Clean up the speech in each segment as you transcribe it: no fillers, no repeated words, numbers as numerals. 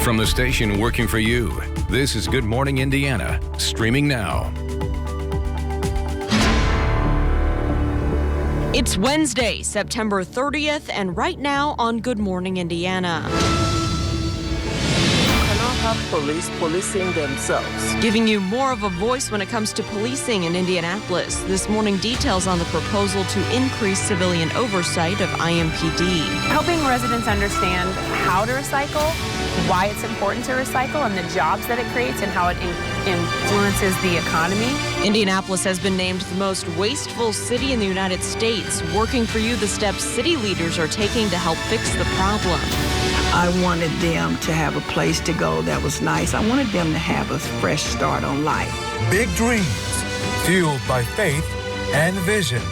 From the station working for you, this is Good Morning Indiana, streaming now. It's Wednesday, September 30th, and right now on Good Morning Indiana. Police policing themselves. Giving you more of a voice when it comes to policing in Indianapolis. This morning, details on the proposal to increase civilian oversight of IMPD. Helping residents understand how to recycle, why it's important to recycle, and the jobs that it creates and how it influences the economy. Indianapolis has been named the most wasteful city in the United States. Working for you, the steps city leaders are taking to help fix the problem. I wanted them to have a place to go that was nice. I wanted them to have a fresh start on life. Big dreams, fueled by faith and vision.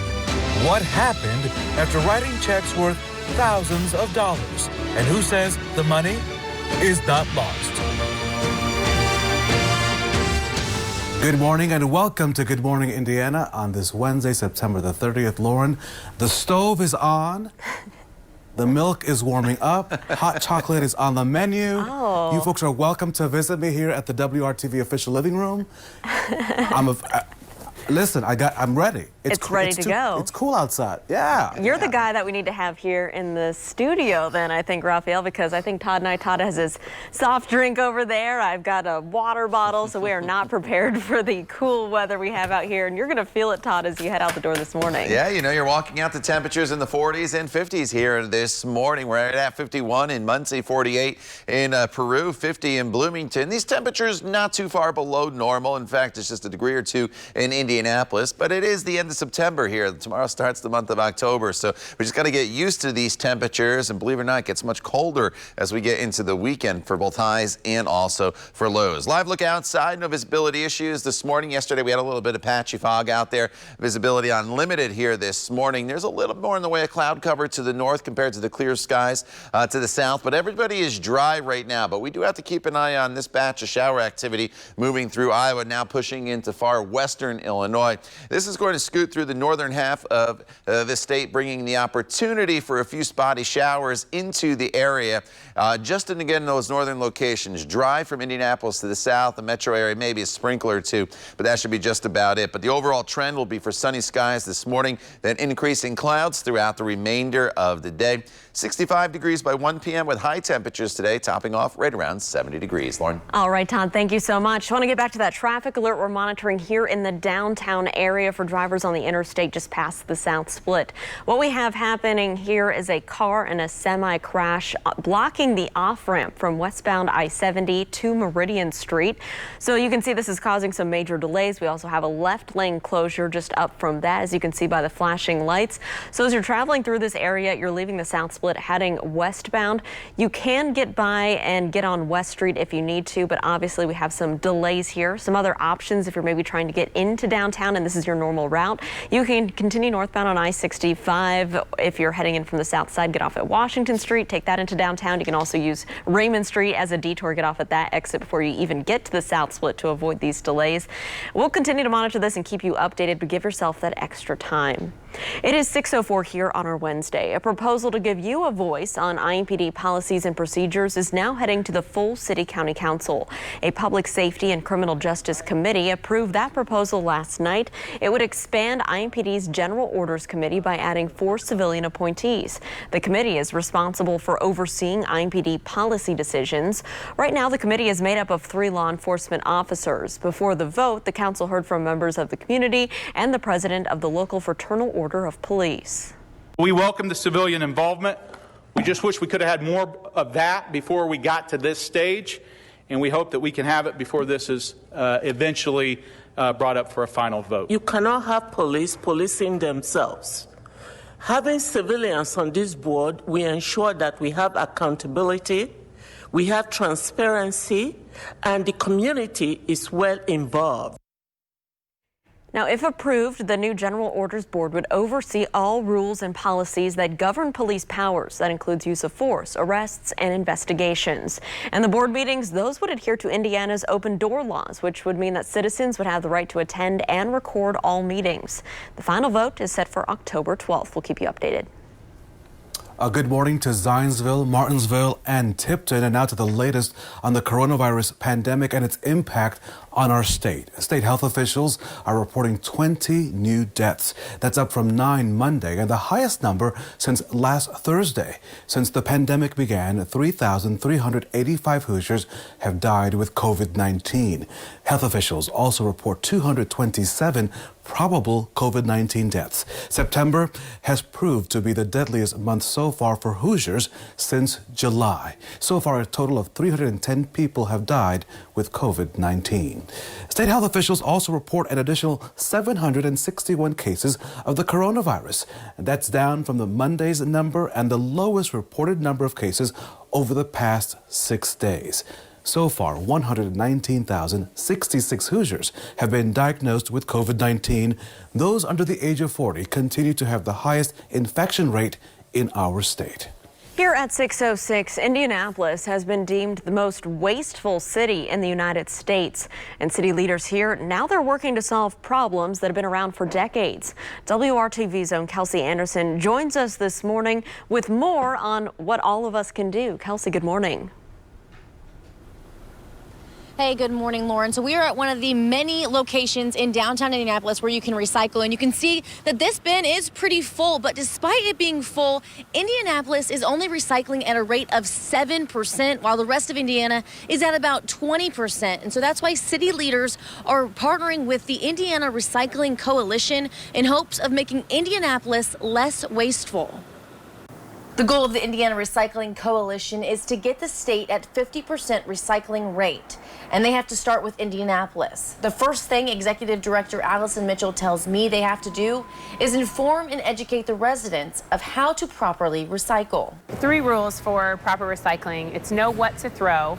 What happened after writing checks worth thousands of dollars? And who says the money is not lost? Good morning and welcome to Good Morning Indiana on this Wednesday, September the 30th. Lauren, the stove is on. The milk is warming up. Hot chocolate is on the menu. Oh. You folks are welcome to visit me here at the WRTV official living room. Listen, I'm ready. It's ready to go. It's cool outside. Yeah. You're the guy that we need to have here in the studio then, I think, Raphael, because I think Todd has his soft drink over there. I've got a water bottle, so we are not prepared for the cool weather we have out here. And you're going to feel it, Todd, as you head out the door this morning. Yeah, you know, you're walking out, the temperatures in the 40s and 50s here this morning. We're at 51 in Muncie, 48 in Peru, 50 in Bloomington. These temperatures not too far below normal. In fact, it's just a degree or two in Indianapolis, but it is the end of September here. Tomorrow starts the month of October, so we just got to get used to these temperatures, and believe it or not, it gets much colder as we get into the weekend for both highs and also for lows. Live look outside, no visibility issues this morning. Yesterday we had a little bit of patchy fog out there. Visibility unlimited here this morning. There's a little more in the way of cloud cover to the north compared to the clear skies to the south, but everybody is dry right now. But we do have to keep an eye on this batch of shower activity moving through Iowa, now pushing into far western Illinois. This is going to scoot through the northern half of the state, bringing the opportunity for a few spotty showers into the area. Just in, again, those northern locations, dry from Indianapolis to the south, the metro area, maybe a sprinkler or two, but that should be just about it. But the overall trend will be for sunny skies this morning, then increasing clouds throughout the remainder of the day. 65 degrees by 1 p.m. with high temperatures today, topping off right around 70 degrees. Lauren. All right, Todd, thank you so much. I want to get back to that traffic alert we're monitoring here in the downtown area for drivers on the interstate just past the South Split. What we have happening here is a car and a semi crash blocking the off-ramp from westbound I-70 to Meridian Street. So you can see this is causing some major delays. We also have a left lane closure just up from that, as you can see by the flashing lights. So as you're traveling through this area, you're leaving the South Split heading westbound. You can get by and get on West Street if you need to, but obviously we have some delays here. Some other options if you're maybe trying to get into downtown and this is your normal route. You can continue northbound on I-65. If you're heading in from the south side, get off at Washington Street, take that into downtown. You can also use Raymond Street as a detour, get off at that exit before you even get to the South Split to avoid these delays. We'll continue to monitor this and keep you updated, but give yourself that extra time. It is 6:04 here on our Wednesday. A proposal to give you a voice on IMPD policies and procedures is now heading to the full City County Council. A Public Safety and Criminal Justice Committee approved that proposal last night. It would expand IMPD's General Orders Committee by adding 4 civilian appointees. The committee is responsible for overseeing IMPD policy decisions. Right now, the committee is made up of 3 law enforcement officers. Before the vote, the council heard from members of the community and the president of the local Fraternal Order of Police. We welcome the civilian involvement. We just wish we could have had more of that before we got to this stage, and we hope that we can have it before this is eventually brought up for a final vote. You cannot have police policing themselves. Having civilians on this board, we ensure that we have accountability, we have transparency, and the community is well involved. Now, if approved, the new General Orders Board would oversee all rules and policies that govern police powers. That includes use of force, arrests, and investigations. And the board meetings, those would adhere to Indiana's open door laws, which would mean that citizens would have the right to attend and record all meetings. The final vote is set for October 12th. We'll keep you updated. Good morning to Zionsville, Martinsville, and Tipton, and now to the latest on the coronavirus pandemic and its impact on our state. State health officials are reporting 20 new deaths. That's up from 9 Monday and the highest number since last Thursday. Since the pandemic began, 3,385 Hoosiers have died with COVID-19. Health officials also report 227 probable COVID-19 deaths. September has proved to be the deadliest month so far for Hoosiers since July. So far, a total of 310 people have died with COVID-19. State health officials also report an additional 761 cases of the coronavirus. That's down from the Monday's number and the lowest reported number of cases over the past 6 days. So far, 119,066 Hoosiers have been diagnosed with COVID-19. Those under the age of 40 continue to have the highest infection rate in our state. Here at 6:06, Indianapolis has been deemed the most wasteful city in the United States. And city leaders here, now they're working to solve problems that have been around for decades. WRTV's own Kelsey Anderson joins us this morning with more on what all of us can do. Kelsey, good morning. Hey, good morning, Lauren. So we are at one of the many locations in downtown Indianapolis where you can recycle, and you can see that this bin is pretty full. But despite it being full, Indianapolis is only recycling at a rate of 7%, while the rest of Indiana is at about 20%. And so that's why city leaders are partnering with the Indiana Recycling Coalition in hopes of making Indianapolis less wasteful. The goal of the Indiana Recycling Coalition is to get the state at 50% recycling rate, and they have to start with Indianapolis. The first thing Executive Director Allison Mitchell tells me they have to do is inform and educate the residents of how to properly recycle. 3 rules for proper recycling. It's know what to throw,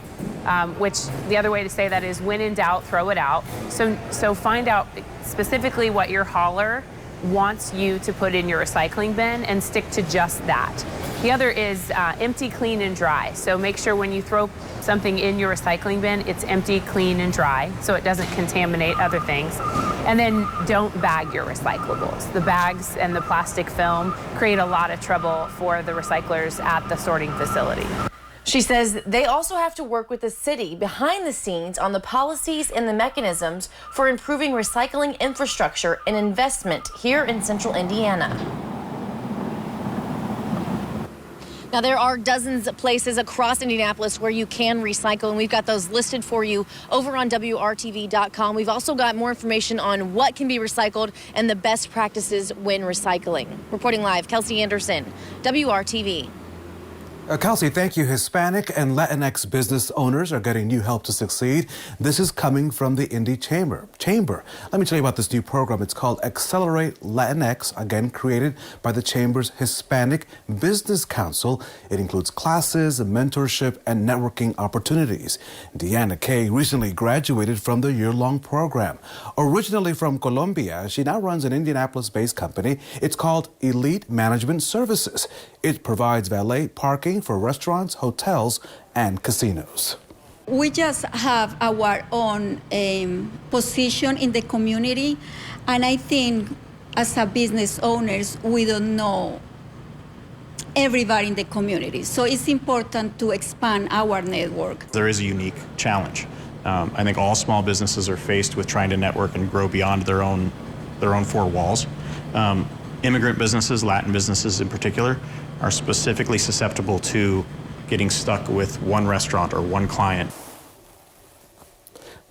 which the other way to say that is when in doubt, throw it out. So find out specifically what your hauler wants you to put in your recycling bin and stick to just that. The other is empty, clean, and dry. So make sure when you throw something in your recycling bin, it's empty, clean, and dry so it doesn't contaminate other things. And then don't bag your recyclables. The bags and the plastic film create a lot of trouble for the recyclers at the sorting facility. She says they also have to work with the city behind the scenes on the policies and the mechanisms for improving recycling infrastructure and investment here in central Indiana. Now, there are dozens of places across Indianapolis where you can recycle, and we've got those listed for you over on WRTV.com. We've also got more information on what can be recycled and the best practices when recycling. Reporting live, Kelsey Anderson, WRTV. Kelsey, thank you. Hispanic and Latinx business owners are getting new help to succeed. This is coming from the Indy Chamber. Let me tell you about this new program. It's called Accelerate Latinx, again created by the Chamber's Hispanic Business Council. It includes classes, mentorship, and networking opportunities. Deanna Kay recently graduated from the year-long program. Originally from Colombia, she now runs an Indianapolis-based company. It's called Elite Management Services. It provides valet parking for restaurants, hotels, and casinos. We just have our own position in the community, and I think as a business owners, we don't know everybody in the community. So it's important to expand our network. There is a unique challenge. I think all small businesses are faced with trying to network and grow beyond their own 4 walls. Immigrant businesses, Latin businesses in particular, are specifically susceptible to getting stuck with one restaurant or one client.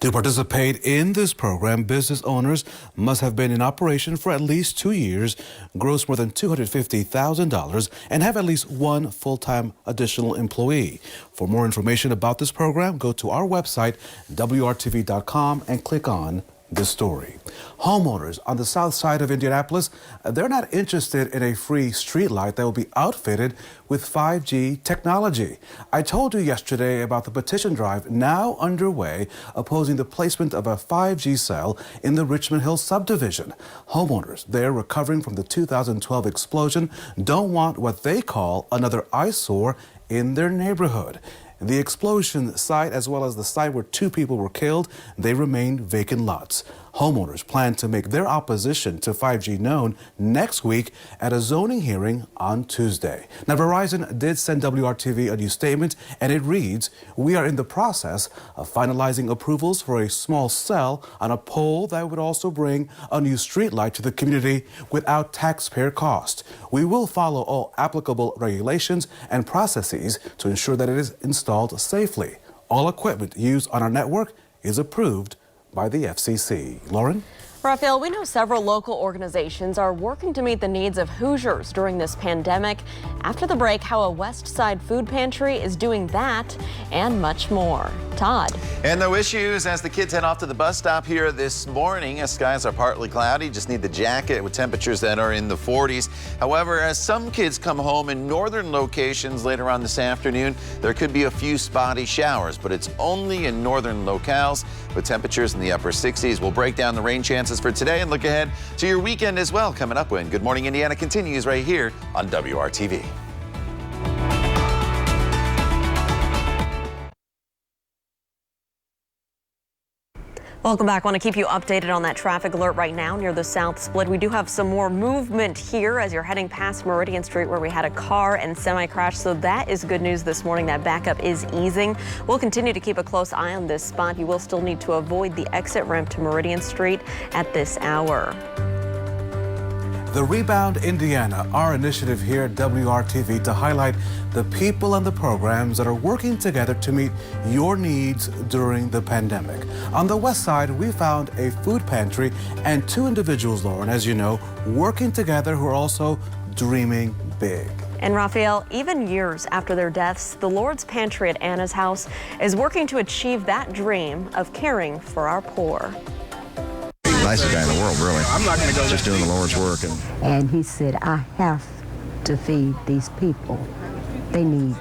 To participate in this program, business owners must have been in operation for at least 2 years, gross more than $250,000, and have at least 1 full-time additional employee. For more information about this program, go to our website, WRTV.com, and click on this story. Homeowners on the south side of Indianapolis, they're not interested in a free streetlight that will be outfitted with 5G technology. I told you yesterday about the petition drive now underway opposing the placement of a 5G cell in the Richmond Hill subdivision. Homeowners there recovering from the 2012 explosion don't want what they call another eyesore in their neighborhood. The explosion site, as well as the site where 2 people were killed, they remain vacant lots. Homeowners plan to make their opposition to 5G known next week at a zoning hearing on Tuesday. Now, Verizon did send WRTV a new statement, and it reads, "We are in the process of finalizing approvals for a small cell on a pole that would also bring a new streetlight to the community without taxpayer cost. We will follow all applicable regulations and processes to ensure that it is installed safely. All equipment used on our network is approved by the FCC." Lauren? Rafael, we know several local organizations are working to meet the needs of Hoosiers during this pandemic. After the break, how a West Side food pantry is doing that and much more. Todd. And no issues as the kids head off to the bus stop here this morning. As skies are partly cloudy, just need the jacket with temperatures that are in the 40s. However, as some kids come home in northern locations later on this afternoon, there could be a few spotty showers, but it's only in northern locales with temperatures in the upper 60s. We'll break down the rain chances for today and look ahead to your weekend as well coming up when Good Morning Indiana continues right here on WRTV. Welcome back. I want to keep you updated on that traffic alert right now near the South Split. We do have some more movement here as you're heading past Meridian Street where we had a car and semi crash. So that is good news this morning. That backup is easing. We'll continue to keep a close eye on this spot. You will still need to avoid the exit ramp to Meridian Street at this hour. The Rebound Indiana, our initiative here at WRTV to highlight the people and the programs that are working together to meet your needs during the pandemic. On the west side, we found a food pantry and two individuals, Lauren, as you know, working together who are also dreaming big. And Rafael, even years after their deaths, the Lord's Pantry at Anna's house is working to achieve that dream of caring for our poor. Nicest guy in the world, really. I'm not going to go just doing the Lord's work. And he said, I have to feed these people. They need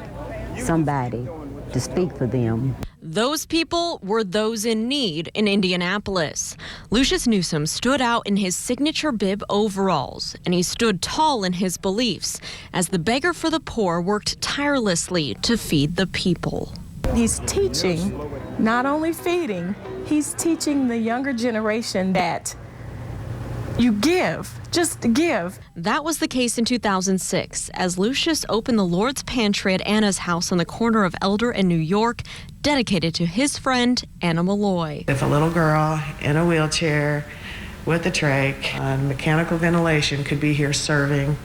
somebody to speak for them. Those people were those in need in Indianapolis. Lucius Newsom stood out in his signature bib overalls, and he stood tall in his beliefs as the beggar for the poor worked tirelessly to feed the people. He's teaching, not only feeding, he's teaching the younger generation that you give, just give. That was the case in 2006 as Lucius opened the Lord's Pantry at Anna's house on the corner of Elder and New York, dedicated to his friend Anna Malloy. If a little girl in a wheelchair with a trach and mechanical ventilation could be here serving,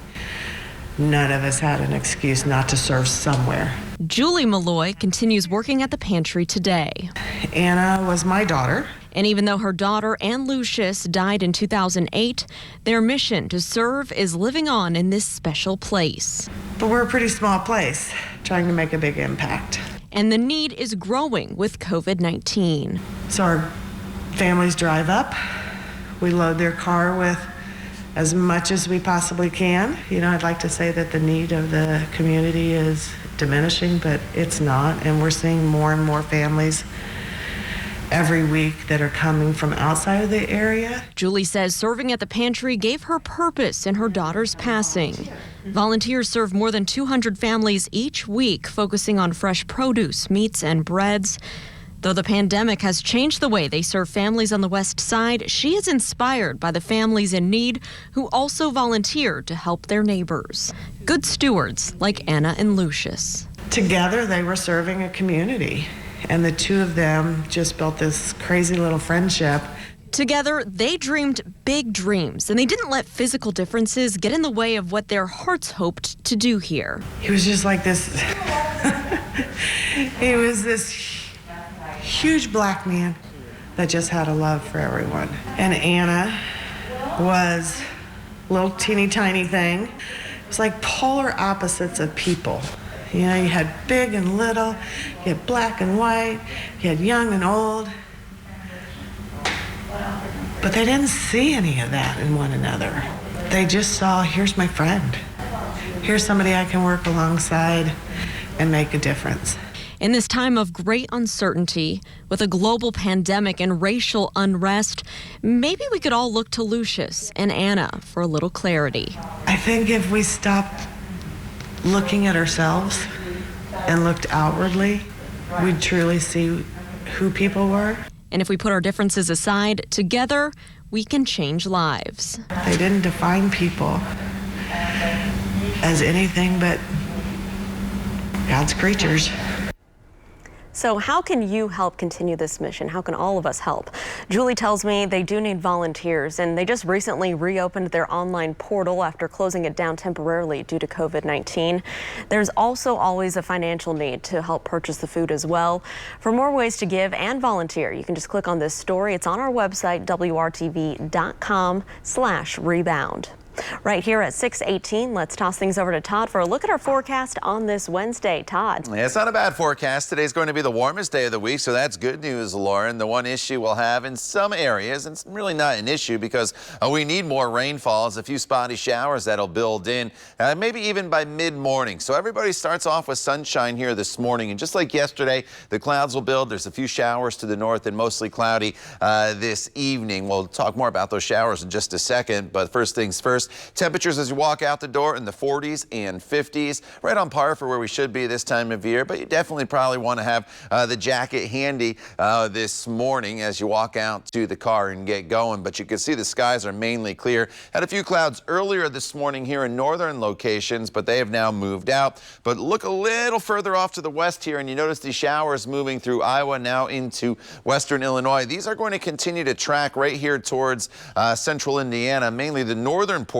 none of us had an excuse not to serve somewhere. Julie Malloy continues working at the pantry today. Anna was my daughter. And even though her daughter and Lucius died in 2008, their mission to serve is living on in this special place. But we're a pretty small place, trying to make a big impact. And the need is growing with COVID-19. So our families drive up. We load their car with as much as we possibly can. You know, I'd like to say that the need of the community is diminishing, but it's not. And we're seeing more and more families every week that are coming from outside of the area. Julie says serving at the pantry gave her purpose in her daughter's passing. Volunteers serve more than 200 families each week, focusing on fresh produce, meats, and breads. Though the pandemic has changed the way they serve families on the West Side, she is inspired by the families in need who also volunteer to help their neighbors. Good stewards like Anna and Lucius. Together, they were serving a community, and the two of them just built this crazy little friendship. Together, they dreamed big dreams, and they didn't let physical differences get in the way of what their hearts hoped to do here. He was just like this. He was this huge black man that just had a love for everyone. And Anna was a little teeny tiny thing. It was like polar opposites of people. You know, you had big and little, you had black and white, you had young and old. But they didn't see any of that in one another. They just saw, here's my friend. Here's somebody I can work alongside and make a difference. In this time of great uncertainty, with a global pandemic and racial unrest, maybe we could all look to Lucius and Anna for a little clarity. I think if we stopped looking at ourselves and looked outwardly, we'd truly see who people were. And if we put our differences aside, together, we can change lives. They didn't define people as anything but God's creatures. So how can you help continue this mission? How can all of us help? Julie tells me they do need volunteers, and they just recently reopened their online portal after closing it down temporarily due to COVID-19. There's also always a financial need to help purchase the food as well. For more ways to give and volunteer, you can just click on this story. It's on our website, WRTV.com/rebound. Right here at 6:18, let's toss things over to Todd for a look at our forecast on this Wednesday. Todd. Yeah, it's not a bad forecast. Today's going to be the warmest day of the week, so that's good news, Lauren. The one issue we'll have in some areas, and it's really not an issue because we need more rainfalls, a few spotty showers that'll build in, maybe even by mid-morning. So everybody starts off with sunshine here this morning, and just like yesterday, the clouds will build. There's a few showers to the north and mostly cloudy this evening. We'll talk more about those showers in just a second, but first things first. Temperatures as you walk out the door in the 40s and 50s, right on par for where we should be this time of year, but you definitely probably want to have the jacket handy this morning as you walk out to the car and get going. But you can see the skies are mainly clear. Had a few clouds earlier this morning here in northern locations, but they have now moved out. But look a little further off to the west here, and you notice these showers moving through Iowa now into western Illinois. These are going to continue to track right here towards central Indiana, mainly the northern portion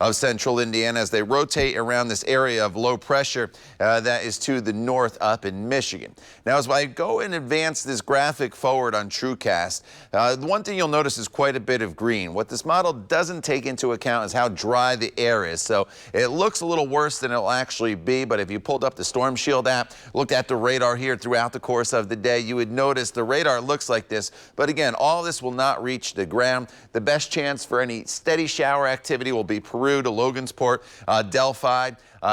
of central Indiana as they rotate around this area of low pressure that is to the north up in Michigan. Now, as I go and advance this graphic forward on TrueCast, the one thing you'll notice is quite a bit of green. What this model doesn't take into account is how dry the air is. So it looks a little worse than it'll actually be, but if you pulled up the Storm Shield app, looked at the radar here throughout the course of the day, you would notice the radar looks like this. But again, all this will not reach the ground. The best chance for any steady shower activity will be Peru to Logansport, Delphi,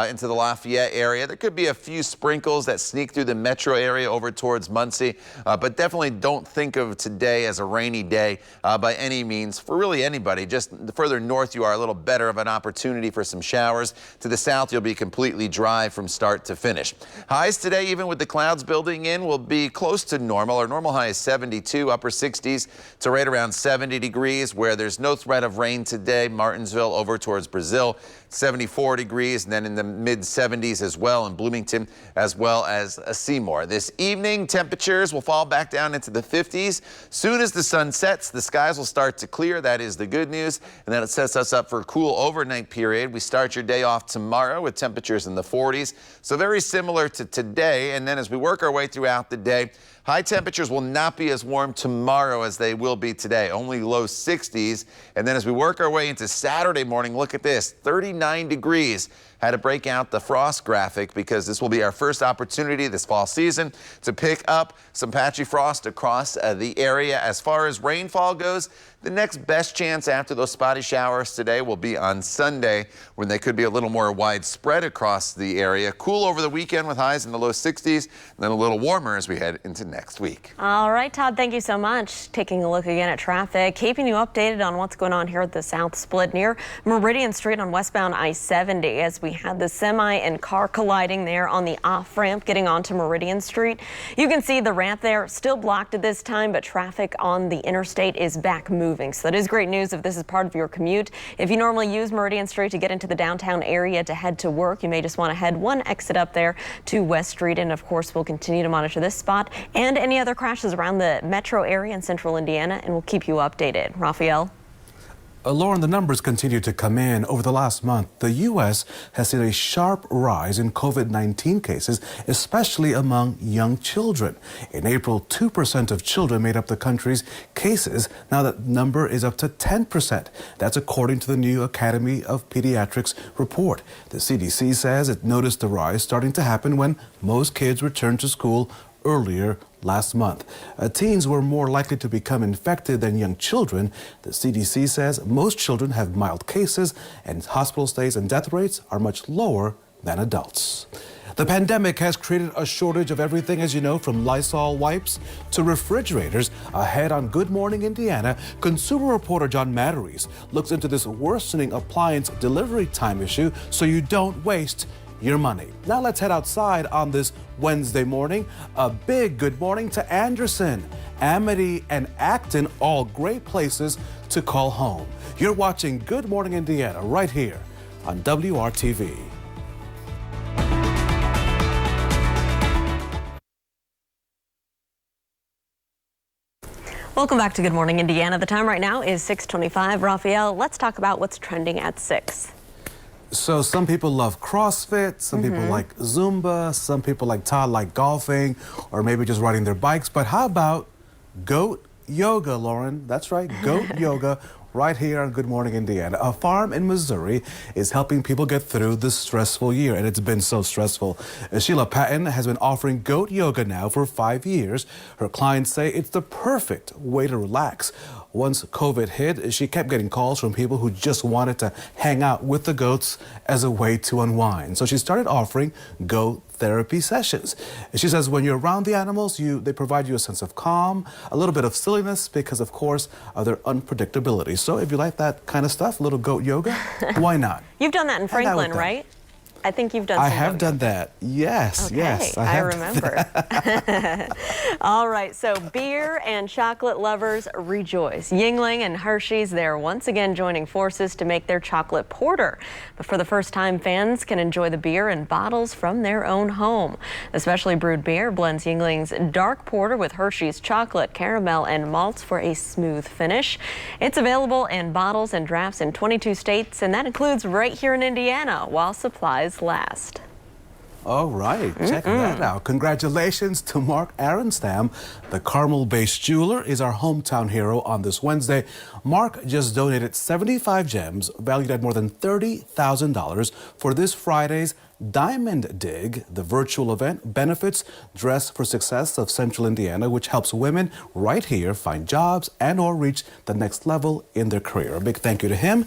into the Lafayette area. There could be a few sprinkles that sneak through the metro area over towards Muncie, but definitely don't think of today as a rainy day by any means for really anybody. Just the further north you are, a little better of an opportunity for some showers. To the south, you'll be completely dry from start to finish. Highs today, even with the clouds building in, will be close to normal. Our normal high is 72, upper 60s to right around 70 degrees, where there's no threat of rain today. Martinsville over towards Brazil, 74 degrees, and then in the mid-70s as well in Bloomington, as well as Seymour. This evening, temperatures will fall back down into the 50s. Soon as the sun sets, the skies will start to clear. That is the good news, and then it sets us up for a cool overnight period. We start your day off tomorrow with temperatures in the 40s, so very similar to today. And then as we work our way throughout the day, high temperatures will not be as warm tomorrow as they will be today, only low 60s. And then as we work our way into Saturday morning, look at this, 39 degrees. Had to break out the frost graphic because this will be our first opportunity this fall season to pick up some patchy frost across the area. As far as rainfall goes, the next best chance after those spotty showers today will be on Sunday, when they could be a little more widespread across the area. Cool over the weekend with highs in the low 60s, and then a little warmer as we head into next week. All right, Todd, thank you so much. Taking a look again at traffic, keeping you updated on what's going on here at the South Split near Meridian Street on westbound I-70 as we had the semi and car colliding there on the off-ramp getting onto Meridian Street. You can see the ramp there still blocked at this time, but traffic on the interstate is back moving. So that is great news if this is part of your commute. If you normally use Meridian Street to get into the downtown area to head to work, you may just want to head one exit up there to West Street. And of course, we'll continue to monitor this spot and any other crashes around the metro area in central Indiana, and we'll keep you updated. Raphael. Lauren, the numbers continue to come in. Over the last month, the U.S. has seen a sharp rise in COVID-19 cases, especially among young children. In April, 2% of children made up the country's cases. Now that number is up to 10%. That's according to the new Academy of Pediatrics report. The CDC says it noticed the rise starting to happen when most kids returned to school earlier last month. Teens were more likely to become infected than young children. The CDC says most children have mild cases, and hospital stays and death rates are much lower than adults. The pandemic has created a shortage of everything, as you know, from Lysol wipes to refrigerators. Ahead on Good Morning Indiana, consumer reporter John Matteries looks into this worsening appliance delivery time issue so you don't waste your money. Now let's head outside on this Wednesday morning. A big good morning to Anderson, Amity, and Acton, all great places to call home. You're watching Good Morning Indiana right here on WRTV. Welcome back to Good Morning Indiana. The time right now is 6:25. Raphael, let's talk about what's trending at 6. So some people love CrossFit, some people like Zumba, some people like Todd like golfing, or maybe just riding their bikes. But how about goat yoga, Lauren? That's right, goat yoga. Right here on Good Morning Indiana. A farm in Missouri is helping people get through this stressful year, and it's been so stressful. Sheila Patton has been offering goat yoga now for 5 years. Her clients say it's the perfect way to relax. Once COVID hit, she kept getting calls from people who just wanted to hang out with the goats as a way to unwind. So she started offering goat therapy sessions. She says when you're around the animals, they provide you a sense of calm, a little bit of silliness because, of course, of their unpredictability. So if you like that kind of stuff, a little goat yoga, why not? You've done that in Franklin, right? I think you've done. I have done that. Yes, okay, yes. I remember. All right, so beer and chocolate lovers rejoice. Yuengling and Hershey's, they're once again joining forces to make their chocolate porter. But for the first time, fans can enjoy the beer in bottles from their own home. The specially brewed beer blends Yuengling's dark porter with Hershey's chocolate, caramel, and malts for a smooth finish. It's available in bottles and drafts in 22 states, and that includes right here in Indiana while supplies last. All right, check that out. Congratulations to Mark Arenstam. The Carmel-based jeweler is our hometown hero on this Wednesday. Mark just donated 75 gems valued at more than $30,000 for this Friday's Diamond Dig. The virtual event benefits Dress for Success of Central Indiana, which helps women right here find jobs and or reach the next level in their career. A big thank you to him,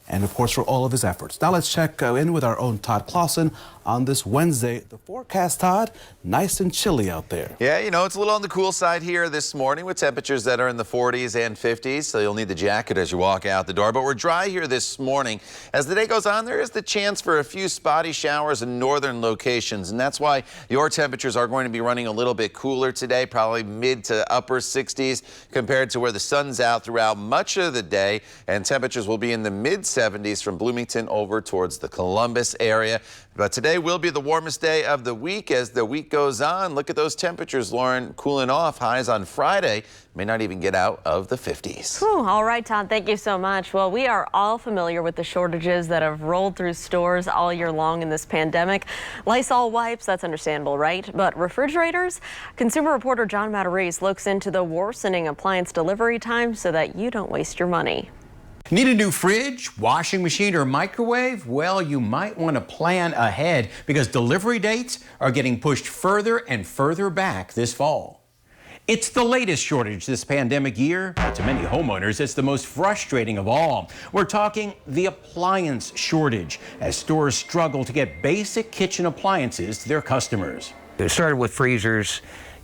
and of course for all of his efforts. Now let's check in with our own Todd Clausen on this Wednesday. The forecast, Todd, nice and chilly out there. Yeah, you know, it's a little on the cool side here this morning with temperatures that are in the 40s and 50s, so you'll need the jacket as you walk out the door. But we're dry here this morning. As the day goes on, there is the chance for a few spotty showers in northern locations, and that's why your temperatures are going to be running a little bit cooler today, probably mid to upper 60s compared to where the sun's out throughout much of the day, and temperatures will be in the mid 70s from Bloomington over towards the Columbus area. But today will be the warmest day of the week as the week goes on. Look at those temperatures, Lauren, cooling off. Highs on Friday may not even get out of the 50s. Whew, all right, Todd, thank you so much. Well, we are all familiar with the shortages that have rolled through stores all year long in this pandemic. Lysol wipes, that's understandable, right? But refrigerators? Consumer reporter John Matarese looks into the worsening appliance delivery time so that you don't waste your money. Need a new fridge, washing machine, or microwave? Well, you might want to plan ahead because delivery dates are getting pushed further and further back this fall. It's the latest shortage this pandemic year, but to many homeowners, it's the most frustrating of all. We're talking the appliance shortage as stores struggle to get basic kitchen appliances to their customers. It started with freezers,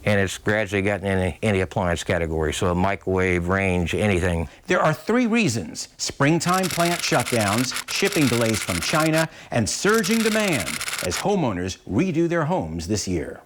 and it's gradually gotten in any appliance category, so a microwave, range, anything. There are 3 reasons: springtime plant shutdowns, shipping delays from China, and surging demand as homeowners redo their homes this year.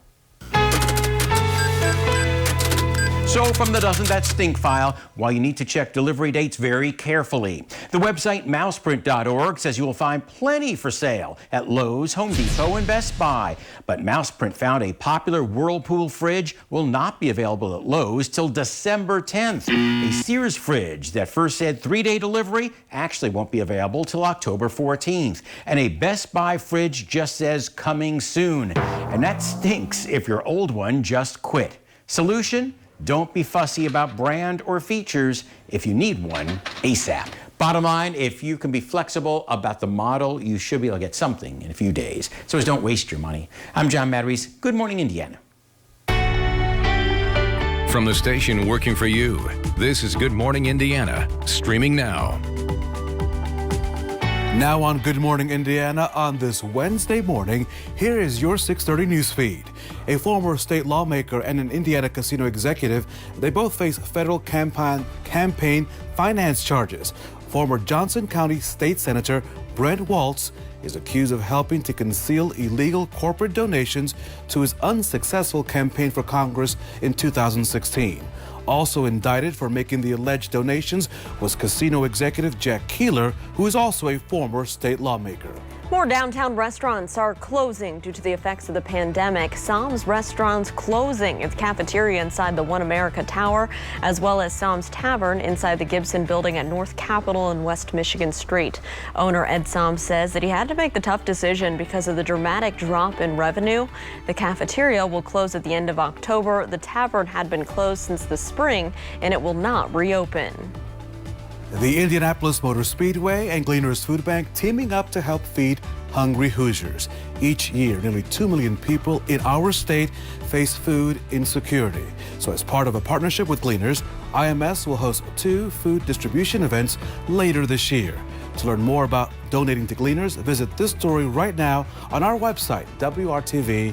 So from the Doesn't That Stink file, while you need to check delivery dates very carefully, the website mouseprint.org says you will find plenty for sale at Lowe's, Home Depot, and Best Buy. But Mouseprint found a popular Whirlpool fridge will not be available at Lowe's till December 10th. A Sears fridge that first said 3-day delivery actually won't be available till October 14th. And a Best Buy fridge just says coming soon. And that stinks if your old one just quit. Solution? Don't be fussy about brand or features if you need one ASAP. Bottom line, if you can be flexible about the model, you should be able to get something in a few days. So just don't waste your money. I'm John Matarese. Good Morning, Indiana. From the station working for you, this is Good Morning Indiana, streaming now. Now on Good Morning Indiana on this Wednesday morning, here is your 6:30 news feed. A former state lawmaker and an Indiana casino executive, they both face federal campaign finance charges. Former Johnson County State Senator Brent Waltz is accused of helping to conceal illegal corporate donations to his unsuccessful campaign for Congress in 2016. Also indicted for making the alleged donations was casino executive Jack Keeler, who is also a former state lawmaker. More downtown restaurants are closing due to the effects of the pandemic. Sam's restaurants closing its cafeteria inside the One America Tower, as well as Sam's Tavern inside the Gibson Building at North Capitol and West Michigan Street. Owner Ed Sam says that he had to make the tough decision because of the dramatic drop in revenue. The cafeteria will close at the end of October. The tavern had been closed since the spring, and it will not reopen. The Indianapolis Motor Speedway and Gleaners Food Bank teaming up to help feed hungry Hoosiers. Each year, nearly 2 million people in our state face food insecurity. So as part of a partnership with Gleaners, IMS will host 2 food distribution events later this year. To learn more about donating to Gleaners, visit this story right now on our website, WRTV.com.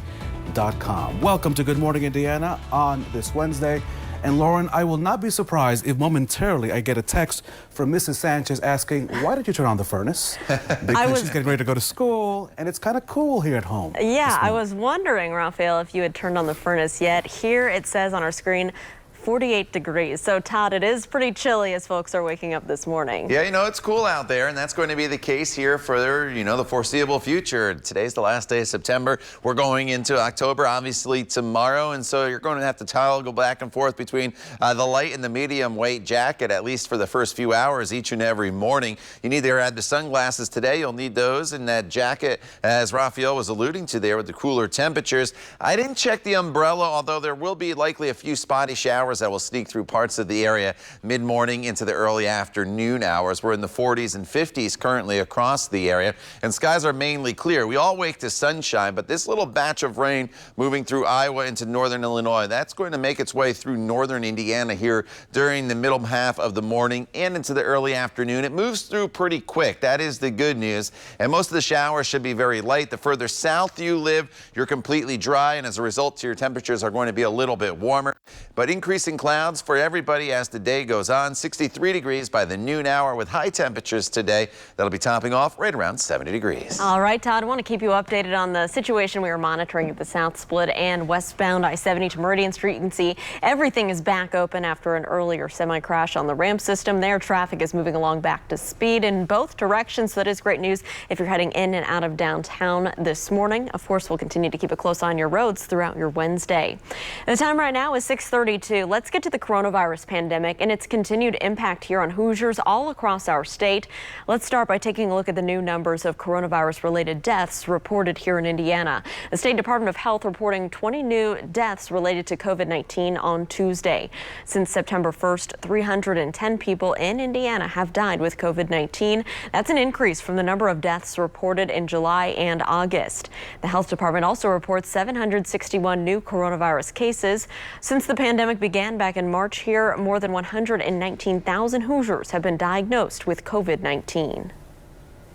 Welcome to Good Morning Indiana on this Wednesday. And Lauren, I will not be surprised if momentarily I get a text from Mrs. Sanchez asking, why did you turn on the furnace? Because she's getting ready to go to school, and it's kind of cool here at home. Yeah, I was wondering, Raphael, if you had turned on the furnace yet. Here it says on our screen, 48 degrees. So, Todd, it is pretty chilly as folks are waking up this morning. Yeah, you know, it's cool out there, and that's going to be the case here for, the foreseeable future. Today's the last day of September. We're going into October, obviously, tomorrow, and so you're going to have to go back and forth between the light and the medium weight jacket, at least for the first few hours each and every morning. You need to add the sunglasses today. You'll need those, and that jacket, as Raphael was alluding to there with the cooler temperatures. I didn't check the umbrella, although there will be likely a few spotty showers that will sneak through parts of the area mid-morning into the early afternoon hours. We're in the 40s and 50s currently across the area, and skies are mainly clear. We all wake to sunshine, but this little batch of rain moving through Iowa into northern Illinois, that's going to make its way through northern Indiana here during the middle half of the morning and into the early afternoon. It moves through pretty quick. That is the good news. And most of the showers should be very light. The further south you live, you're completely dry, and as a result, your temperatures are going to be a little bit warmer. But increasing clouds for everybody as the day goes on. 63 degrees by the noon hour with high temperatures today. That'll be topping off right around 70 degrees. All right, Todd, I want to keep you updated on the situation we are monitoring at the South Split and westbound I-70 to Meridian Street. You can see everything is back open after an earlier semi-crash on the ramp system. There, traffic is moving along back to speed in both directions. So that is great news if you're heading in and out of downtown this morning. Of course, we'll continue to keep a close eye on your roads throughout your Wednesday. The time right now is 6:32. Let's get to the coronavirus pandemic and its continued impact here on Hoosiers all across our state. Let's start by taking a look at the new numbers of coronavirus-related deaths reported here in Indiana. The State Department of Health reporting 20 new deaths related to COVID-19 on Tuesday. Since September 1st, 310 people in Indiana have died with COVID-19. That's an increase from the number of deaths reported in July and August. The Health Department also reports 761 new coronavirus cases. Since the pandemic began back in March here, more than 119,000 Hoosiers have been diagnosed with COVID-19.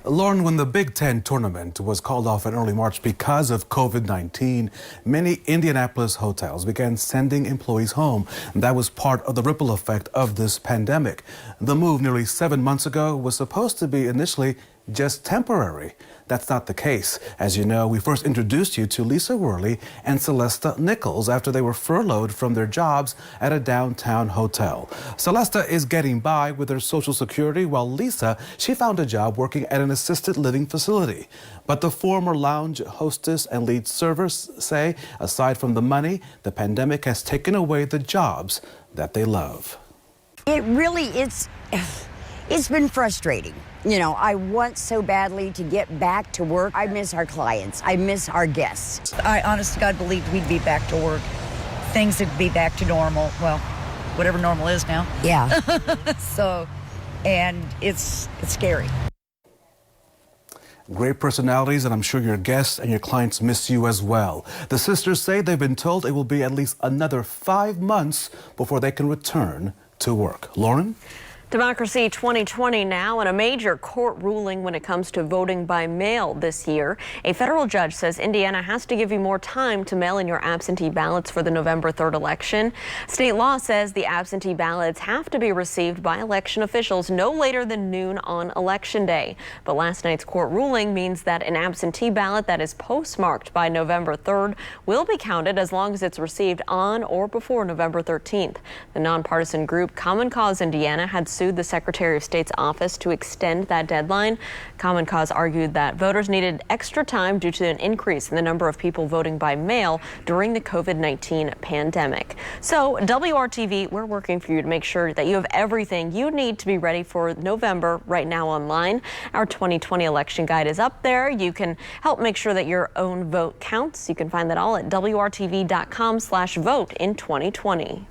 Lauren, when the Big Ten tournament was called off in early March because of COVID-19, many Indianapolis hotels began sending employees home. That was part of the ripple effect of this pandemic. The move nearly 7 months ago was supposed to be initially just temporary. That's not the case. As you know, we first introduced you to Lisa Worley and Celesta Nichols after they were furloughed from their jobs at a downtown hotel. Celesta is getting by with her Social Security, while Lisa, she found a job working at an assisted living facility. But the former lounge hostess and lead servers say, aside from the money, the pandemic has taken away the jobs that they love. It really is. It's been frustrating. You know, I want so badly to get back to work. I miss our clients. I miss our guests. I honest to God believed we'd be back to work. Things would be back to normal. Well, whatever normal is now. Yeah. So, and it's scary. Great personalities, and I'm sure your guests and your clients miss you as well. The sisters say they've been told it will be at least another 5 months before they can return to work. Lauren? Democracy 2020 now, and a major court ruling when it comes to voting by mail this year. A federal judge says Indiana has to give you more time to mail in your absentee ballots for the November 3rd election. State law says the absentee ballots have to be received by election officials no later than noon on Election Day. But last night's court ruling means that an absentee ballot that is postmarked by November 3rd will be counted as long as it's received on or before November 13th. The nonpartisan group Common Cause Indiana had sued the Secretary of State's office to extend that deadline. Common Cause argued that voters needed extra time due to an increase in the number of people voting by mail during the COVID-19 pandemic. So WRTV, we're working for you to make sure that you have everything you need to be ready for November right now online. Our 2020 election guide is up there. You can help make sure that your own vote counts. You can find that all at WRTV.com/vote in 2020.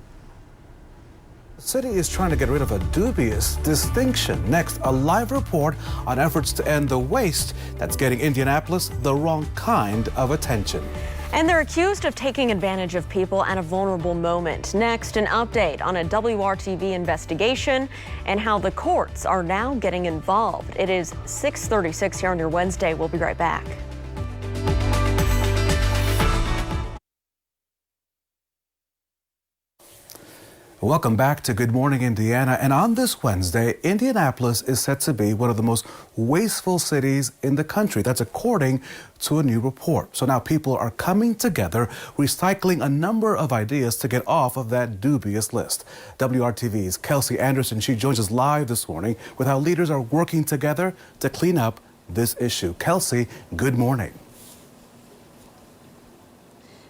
The city is trying to get rid of a dubious distinction. Next, a live report on efforts to end the waste that's getting Indianapolis the wrong kind of attention. And they're accused of taking advantage of people at a vulnerable moment. Next, an update on a WRTV investigation and how the courts are now getting involved. It is 6:36 here on your Wednesday. We'll be right back. Welcome back to Good Morning Indiana. And on this Wednesday, Indianapolis is set to be one of the most wasteful cities in the country. That's according to a new report. So now people are coming together, recycling a number of ideas to get off of that dubious list. WRTV's Kelsey Anderson, she joins us live this morning with how leaders are working together to clean up this issue. Kelsey, good morning.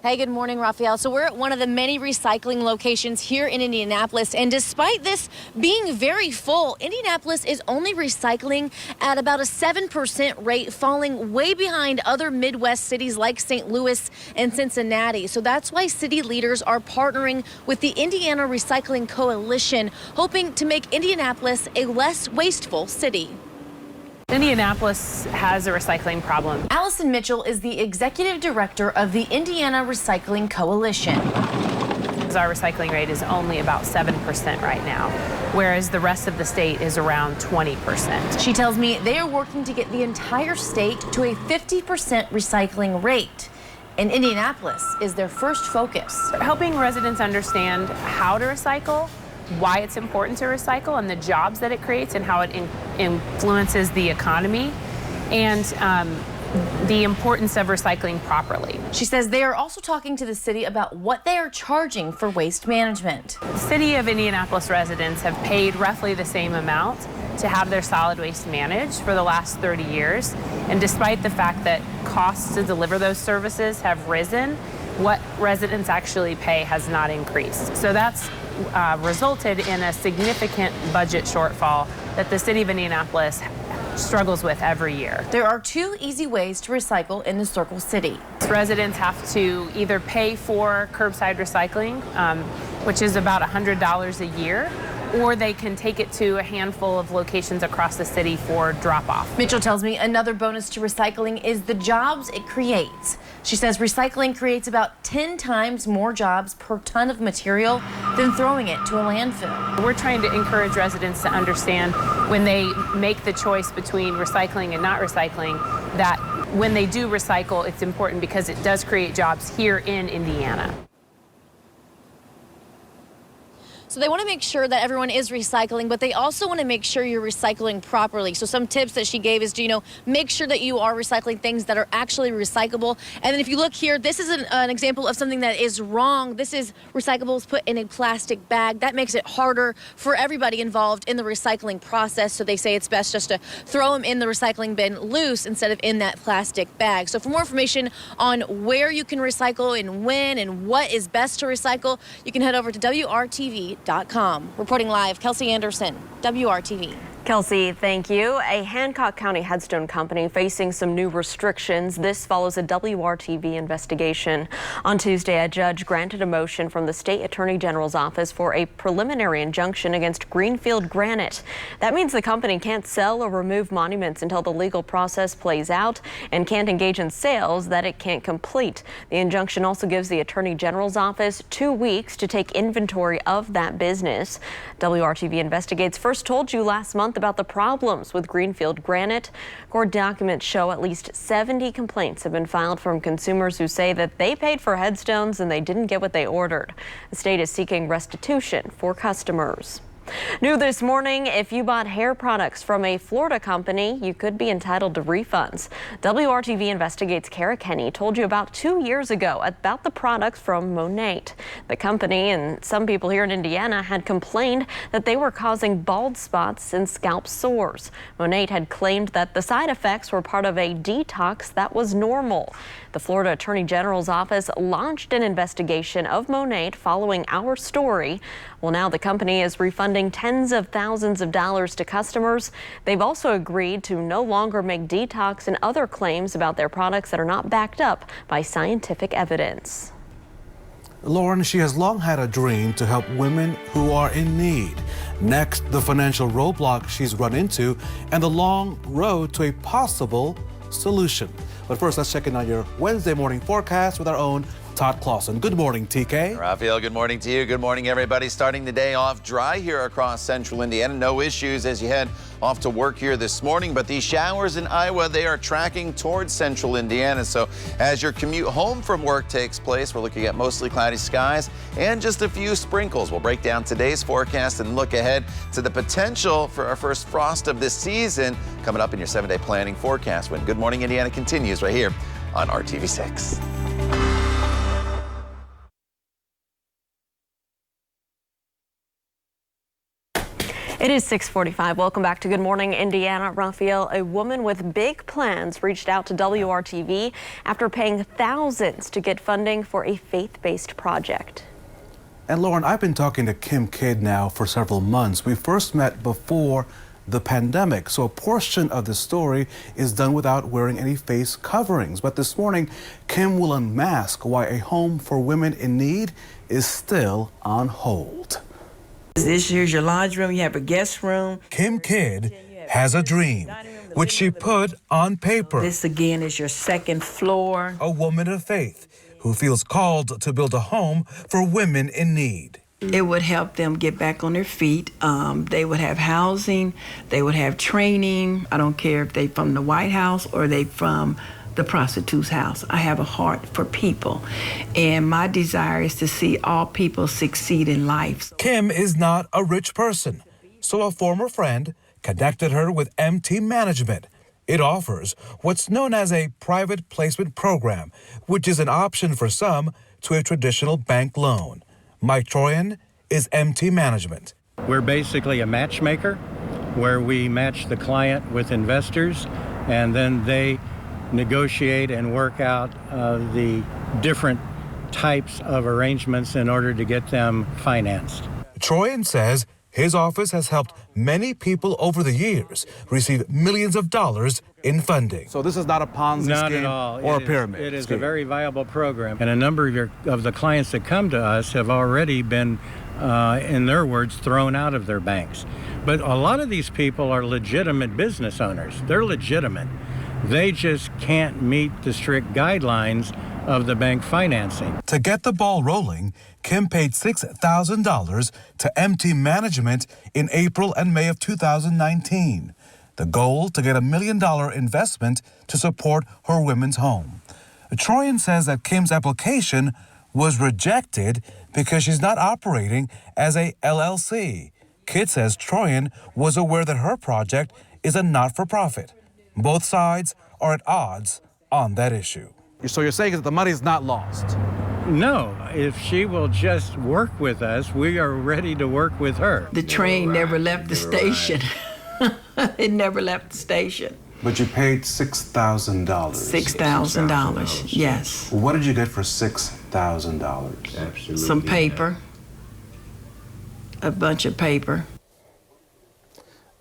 Hey, good morning, Raphael. So we're at one of the many recycling locations here in Indianapolis, and despite this being very full, Indianapolis is only recycling at about a 7% rate, falling way behind other Midwest cities like St. Louis and Cincinnati. So that's why city leaders are partnering with the Indiana Recycling Coalition, hoping to make Indianapolis a less wasteful city. Indianapolis has a recycling problem. Allison Mitchell is the executive director of the Indiana Recycling Coalition. Our recycling rate is only about 7% right now, whereas the rest of the state is around 20%. She tells me they are working to get the entire state to a 50% recycling rate. And Indianapolis is their first focus. Helping residents understand how to recycle, why it's important to recycle, and the jobs that it creates and how it influences the economy, and the importance of recycling properly. She says they are also talking to the city about what they are charging for waste management. The city of Indianapolis residents have paid roughly the same amount to have their solid waste managed for the last 30 years. And despite the fact that costs to deliver those services have risen, what residents actually pay has not increased. So that's resulted in a significant budget shortfall that the city of Indianapolis struggles with every year. There are two easy ways to recycle in the Circle City. Residents have to either pay for curbside recycling, which is about $100 a year, or they can take it to a handful of locations across the city for drop-off. Mitchell tells me another bonus to recycling is the jobs it creates. She says recycling creates about 10 times more jobs per ton of material than throwing it to a landfill. We're trying to encourage residents to understand when they make the choice between recycling and not recycling, that when they do recycle, it's important because it does create jobs here in Indiana. So they want to make sure that everyone is recycling, but they also want to make sure you're recycling properly. So some tips that she gave is, make sure that you are recycling things that are actually recyclable. And then if you look here, this is an example of something that is wrong. This is recyclables put in a plastic bag. That makes it harder for everybody involved in the recycling process. So they say it's best just to throw them in the recycling bin loose instead of in that plastic bag. So for more information on where you can recycle and when and what is best to recycle, you can head over to WRTV.com. Reporting live, Kelsey Anderson, WRTV. Kelsey, thank you. A Hancock County headstone company facing some new restrictions. This follows a WRTV investigation. On Tuesday, a judge granted a motion from the state attorney general's office for a preliminary injunction against Greenfield Granite. That means the company can't sell or remove monuments until the legal process plays out and can't engage in sales that it can't complete. The injunction also gives the attorney general's office 2 weeks to take inventory of that business. WRTV Investigates first told you last month about the problems with Greenfield Granite. Court documents show at least 70 complaints have been filed from consumers who say that they paid for headstones and they didn't get what they ordered. The state is seeking restitution for customers. New this morning, if you bought hair products from a Florida company, you could be entitled to refunds. WRTV Investigates Kara Kenny told you about 2 years ago about the products from Monat. The company and some people here in Indiana had complained that they were causing bald spots and scalp sores. Monat had claimed that the side effects were part of a detox that was normal. The Florida Attorney General's office launched an investigation of Monat following our story. Well, now the company is refunding tens of thousands of dollars to customers. They've also agreed to no longer make detox and other claims about their products that are not backed up by scientific evidence. Lauren, she has long had a dream to help women who are in need. Next, the financial roadblock she's run into and the long road to a possible solution. But first, let's check in on your Wednesday morning forecast with our own Todd Clausen. Good morning, TK. Raphael, good morning to you. Good morning, everybody. Starting the day off dry here across central Indiana. No issues as you head off to work here this morning, but these showers in Iowa, they are tracking towards central Indiana. So as your commute home from work takes place, we're looking at mostly cloudy skies and just a few sprinkles. We'll break down today's forecast and look ahead to the potential for our first frost of this season coming up in your 7-day planning forecast when Good Morning Indiana continues right here on RTV6. It is 6:45. Welcome back to Good Morning Indiana. Raphael, a woman with big plans reached out to WRTV after paying thousands to get funding for a faith-based project. And Lauren, I've been talking to Kim Kidd now for several months. We first met before the pandemic, so a portion of the story is done without wearing any face coverings. But this morning, Kim will unmask why a home for women in need is still on hold. This here's your lodge room. You have a guest room. Kim Kidd has a dream, which she put on paper. This again is your second floor. A woman of faith who feels called to build a home for women in need. It would help them get back on their feet. They would have housing. They would have training. I don't care if they from the White House or they from the prostitute's house. I have a heart for people, and my desire is to see all people succeed in life. Kim is not a rich person, so a former friend connected her with MT Management. It offers what's known as a private placement program, which is an option for some to a traditional bank loan. Mike Troyan is MT Management. We're basically a matchmaker where we match the client with investors, and then they negotiate and work out the different types of arrangements in order to get them financed. Troyan says his office has helped many people over the years receive millions of dollars in funding. So this is not a Ponzi Not scheme at all. or a pyramid It is scheme. a very viable program, and a number of the clients that come to us have already been, in their words, thrown out of their banks. But a lot of these people are legitimate business owners. They're legitimate. They just can't meet the strict guidelines of the bank financing. To get the ball rolling, Kim paid $6,000 to MT Management in April and May of 2019. The goal, to get $1 million investment to support her women's home. Troyan says that Kim's application was rejected because she's not operating as a LLC. Kidd says Troyan was aware that her project is a not-for-profit. Both sides are at odds on that issue. So you're saying that the money is not lost? No, if she will just work with us, we are ready to work with her. The train never left the station. It never left the station. But you paid $6,000. $6,000, yes. What did you get for $6,000? Absolutely. Some paper, a bunch of paper.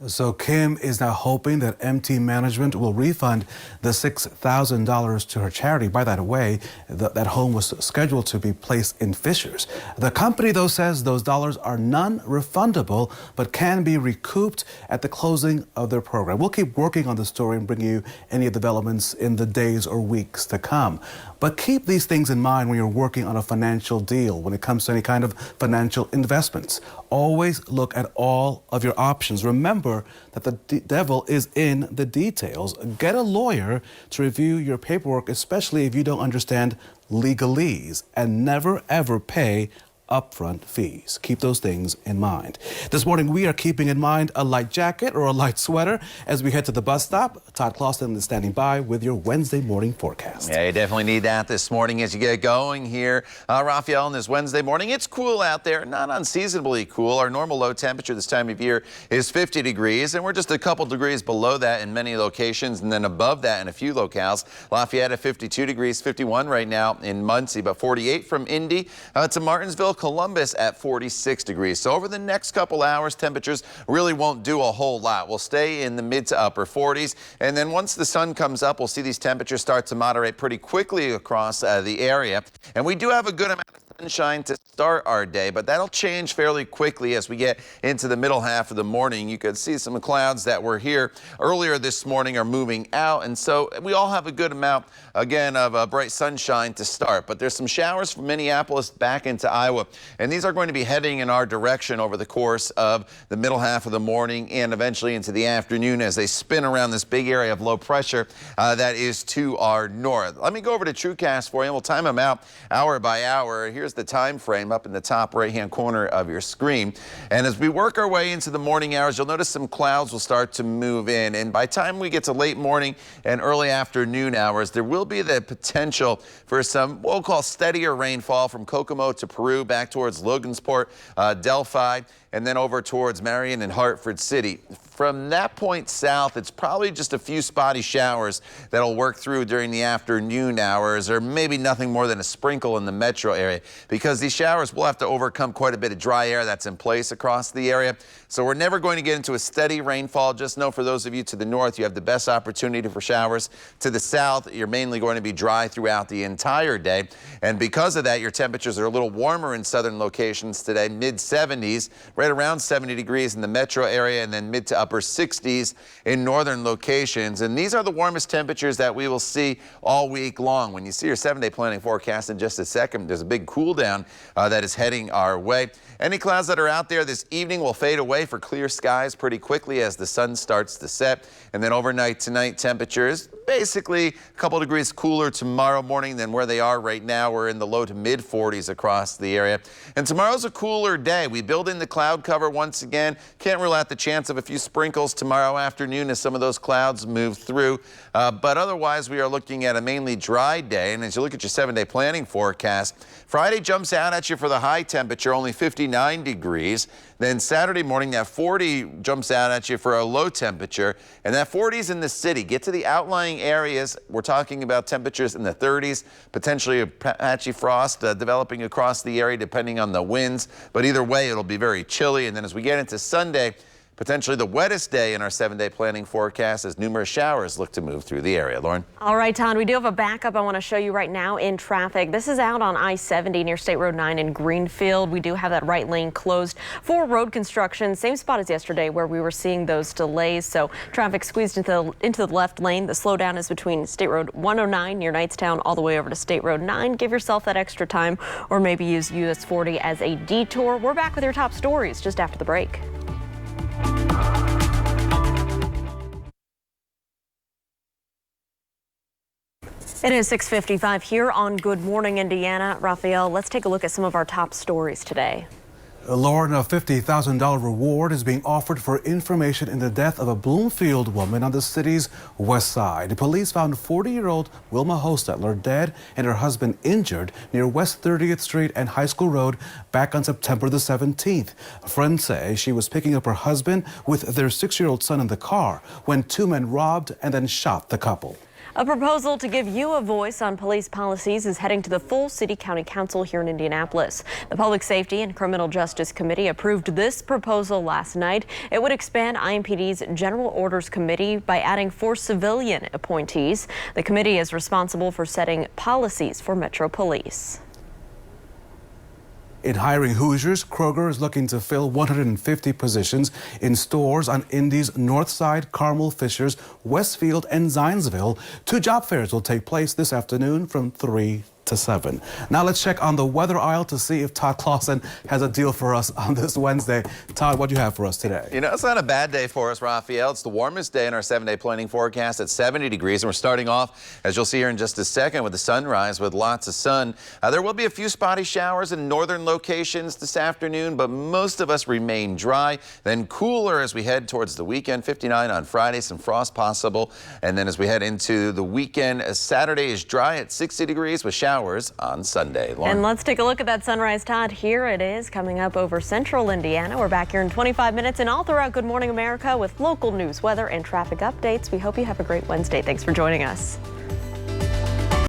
So Kim is now hoping that MT Management will refund the $6,000 to her charity. By that way, that home was scheduled to be placed in Fishers. The company, though, says those dollars are non-refundable but can be recouped at the closing of their program. We'll keep working on the story and bring you any developments in the days or weeks to come. But keep these things in mind when you're working on a financial deal, when it comes to any kind of financial investments. Always look at all of your options. Remember that the devil is in the details. Get a lawyer to review your paperwork, especially if you don't understand legalese, and never ever pay upfront fees. Keep those things in mind. This morning, we are keeping in mind a light jacket or a light sweater as we head to the bus stop. Todd Clausen is standing by with your Wednesday morning forecast. Yeah, you definitely need that this morning as you get going here. Raphael, on this Wednesday morning, it's cool out there, not unseasonably cool. Our normal low temperature this time of year is 50 degrees, and we're just a couple degrees below that in many locations, and then above that in a few locales. Lafayette at 52 degrees, 51 right now in Muncie, but 48 from Indy to Martinsville, Columbus at 46 degrees. So over the next couple hours, temperatures really won't do a whole lot. We'll stay in the mid to upper 40s. And then once the sun comes up, we'll see these temperatures start to moderate pretty quickly across the area. And we do have a good amount of sunshine to start our day, but that'll change fairly quickly as we get into the middle half of the morning. You could see some clouds that were here earlier this morning are moving out, and so we all have a good amount, again, of bright sunshine to start. But there's some showers from Minneapolis back into Iowa, and these are going to be heading in our direction over the course of the middle half of the morning and eventually into the afternoon as they spin around this big area of low pressure that is to our north. Let me go over to TrueCast for you. We'll time them out hour by hour. Here's the time frame up in the top right-hand corner of your screen. And as we work our way into the morning hours, you'll notice some clouds will start to move in. And by the time we get to late morning and early afternoon hours, there will be the potential for some what we'll call steadier rainfall from Kokomo to Peru, back towards Logansport, Delphi, and then over towards Marion and Hartford City. From that point south, it's probably just a few spotty showers that'll work through during the afternoon hours, or maybe nothing more than a sprinkle in the metro area, because these showers will have to overcome quite a bit of dry air that's in place across the area. So we're never going to get into a steady rainfall. Just know for those of you to the north, you have the best opportunity for showers. To the south, you're mainly going to be dry throughout the entire day. And because of that, your temperatures are a little warmer in southern locations today, mid-70s, right around 70 degrees in the metro area, and then mid to upper 60s in northern locations. And these are the warmest temperatures that we will see all week long. When you see your 7-day planning forecast in just a second, there's a big cool down that is heading our way. Any clouds that are out there this evening will fade away for clear skies pretty quickly as the sun starts to set. And then overnight tonight, temperatures basically a couple degrees cooler tomorrow morning than where they are right now. We're in the low to mid 40s across the area. And tomorrow's a cooler day. We build in the cloud cover once again. Can't rule out the chance of a few sprinkles tomorrow afternoon as some of those clouds move through. But otherwise, we are looking at a mainly dry day. And as you look at your 7-day planning forecast, Friday jumps out at you for the high temperature, only 59 degrees. Then Saturday morning, that 40 jumps out at you for a low temperature. And that 40's in the city. Get to the outlying areas. We're talking about temperatures in the 30s, potentially a patchy frost developing across the area depending on the winds. But either way, it'll be very chilly. And then as we get into Sunday, potentially the wettest day in our 7-day planning forecast as numerous showers look to move through the area. Lauren? All right, Todd, we do have a backup I want to show you right now in traffic. This is out on I-70 near State Road 9 in Greenfield. We do have that right lane closed for road construction. Same spot as yesterday where we were seeing those delays. So traffic squeezed into the left lane. The slowdown is between State Road 109 near Knightstown all the way over to State Road 9. Give yourself that extra time or maybe use US 40 as a detour. We're back with your top stories just after the break. It is 6:55 here on Good Morning Indiana. Raphael, let's take a look at some of our top stories today. Lauren, a $50,000 reward is being offered for information in the death of a Bloomfield woman on the city's west side. Police found 40-year-old Wilma Hostetler dead and her husband injured near West 30th Street and High School Road back on September the 17th. Friends say she was picking up her husband with their 6-year-old son in the car when two men robbed and then shot the couple. A proposal to give you a voice on police policies is heading to the full City County Council here in Indianapolis. The Public Safety and Criminal Justice Committee approved this proposal last night. It would expand IMPD's General Orders Committee by adding 4 civilian appointees. The committee is responsible for setting policies for Metro Police. In hiring Hoosiers, Kroger is looking to fill 150 positions in stores on Indy's North Side, Carmel, Fishers, Westfield, and Zionsville. 2 job fairs will take place this afternoon from 3 to 7. Now let's check on the weather aisle to see if Todd Clausen has a deal for us on this Wednesday. Todd, what do you have for us today? You know, it's not a bad day for us, Raphael. It's the warmest day in our 7-day planning forecast at 70 degrees. And we're starting off, as you'll see here in just a second, with the sunrise with lots of sun. There will be a few spotty showers in northern locations this afternoon, but most of us remain dry. Then cooler as we head towards the weekend. 59 on Friday, some frost possible. And then as we head into the weekend, Saturday is dry at 60 degrees with showers on Sunday. Lauren. And let's take a look at that sunrise, Todd. Here it is coming up over central Indiana. We're back here in 25 minutes and all throughout Good Morning America with local news, weather, and traffic updates. We hope you have a great Wednesday. Thanks for joining us.